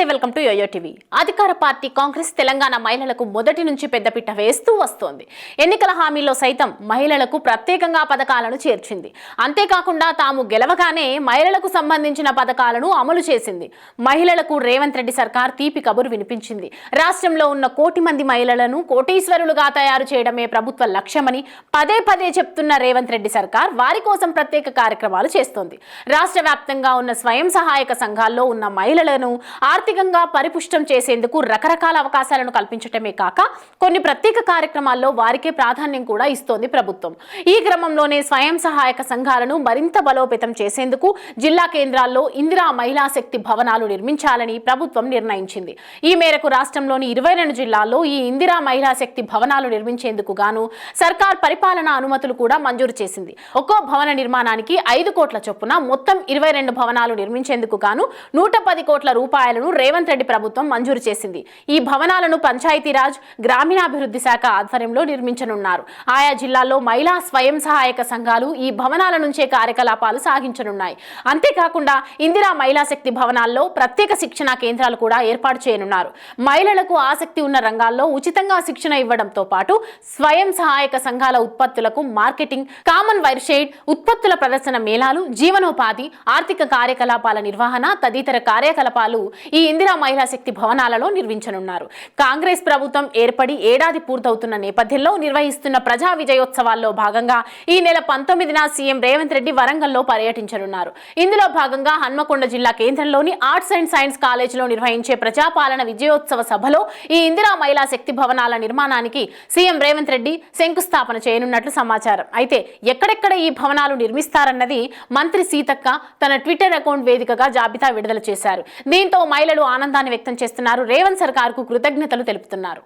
నమస్తే, welcome to yo-yo TV. అధికార party Congress Telangana మహిళలకు మొదటి నుంచి పెద్దపీట వేస్తూ వస్తోంది. ఎన్నికల హామీలో సైతం మహిళలకు ప్రత్యేకంగా పథకాలను చేర్చింది. అంతేకాకుండా తాము గెలవగానే మహిళలకు సంబంధించిన పథకాలను అమలు చేసింది. మహిళలకు రేవంత్ రెడ్డి సర్కార్ తీపి కబురు వినిపించింది. రాష్ట్రంలో ఉన్న కోటి మంది మహిళలను కోటీశ్వరులుగా తయారు చేయడమే ప్రభుత్వ లక్ష్యమని పదే పదే చెప్తున్న రేవంత్ రెడ్డి సర్కార్ వారి కోసం ప్రత్యేక కార్యక్రమాలు చేస్తోంది. రాష్ట్ర వ్యాప్తంగా ఉన్న స్వయం సహాయక సంఘాల్లో ఉన్న మహిళలను ఆర్థికంగా పరిపుష్టం చేసేందుకు రకరకాల అవకాశాలను కల్పించటమే కాక కొన్ని ప్రత్యేక కార్యక్రమాల్లో వారికే ప్రాధాన్యం కూడా ఇస్తోంది ప్రభుత్వం. ఈ క్రమంలోనే స్వయం సహాయక సంఘాలను మరింత బలోపేతం చేసేందుకు జిల్లా కేంద్రాల్లో ఇందిరా మహిళా శక్తి భవనాలు నిర్మించాలని ప్రభుత్వం నిర్ణయించింది. ఈ మేరకు రాష్ట్రంలోని 22 జిల్లాల్లో ఈ ఇందిరా మహిళా శక్తి భవనాలు నిర్మించేందుకు గాను సర్కార్ పరిపాలనా అనుమతులు కూడా మంజూరు చేసింది. ఒక్కో భవన నిర్మాణానికి 5 కోట్ల చొప్పున మొత్తం 22 భవనాలు నిర్మించేందుకు గాను 110 కోట్ల రూపాయలను రేవంత్ రెడ్డి ప్రభుత్వం మంజూరు చేసింది. ఈ భవనాలను పంచాయతీరాజ్ గ్రామీణాభివృద్ధి శాఖ ఆధ్వర్యంలో నిర్మించనున్నారు. ఆయా జిల్లాల్లో మహిళా స్వయం సహాయక సంఘాలు ఈ భవనాల నుంచే కార్యకలాపాలు సాగించనున్నాయి. అంతేకాకుండా ఇందిరా మహిళా శక్తి భవనాల్లో ప్రత్యేక శిక్షణా కేంద్రాలు కూడా ఏర్పాటు చేయనున్నారు. మహిళలకు ఆసక్తి ఉన్న రంగాల్లో ఉచితంగా శిక్షణ ఇవ్వడంతో పాటు స్వయం సహాయక సంఘాల ఉత్పత్తులకు మార్కెటింగ్, కామన్ వైర్ షేడ్, ఉత్పత్తుల ప్రదర్శన మేళాలు, జీవనోపాధి, ఆర్థిక కార్యకలాపాల నిర్వహణ తదితర కార్యకలాపాలు ఈ ఇందిరా మహిళా శక్తి భవనాలలో నిర్మించనున్నారు. కాంగ్రెస్ ప్రభుత్వం ఏర్పడి ఏడాది పూర్తవుతున్న నేపథ్యంలో నిర్వహిస్తున్న ప్రజా విజయోత్సవాల్లో భాగంగా ఈ నెల 19న సీఎం రేవంత్ రెడ్డి వరంగల్లో పర్యటించనున్నారు. ఇందులో భాగంగా హన్మకొండ జిల్లా కేంద్రంలోని ఆర్ట్స్ అండ్ సైన్స్ కాలేజీలో నిర్వహించే ప్రజాపాలన విజయోత్సవ సభలో ఈ ఇందిరా మహిళా శక్తి భవనాల నిర్మాణానికి సీఎం రేవంత్ రెడ్డి శంకుస్థాపన చేయనున్నట్లు సమాచారం. అయితే ఎక్కడెక్కడ ఈ భవనాలు నిర్మిస్తారన్నది మంత్రి సీతక్క తన ట్విట్టర్ అకౌంట్ వేదికగా జాబితా విడుదల చేశారు. దీంతో మహిళలు ఆనందాన్ని వ్యక్తం చేస్తున్నారు. రేవంత్ సర్కార్కు కృతజ్ఞతలు తెలుపుతున్నారు.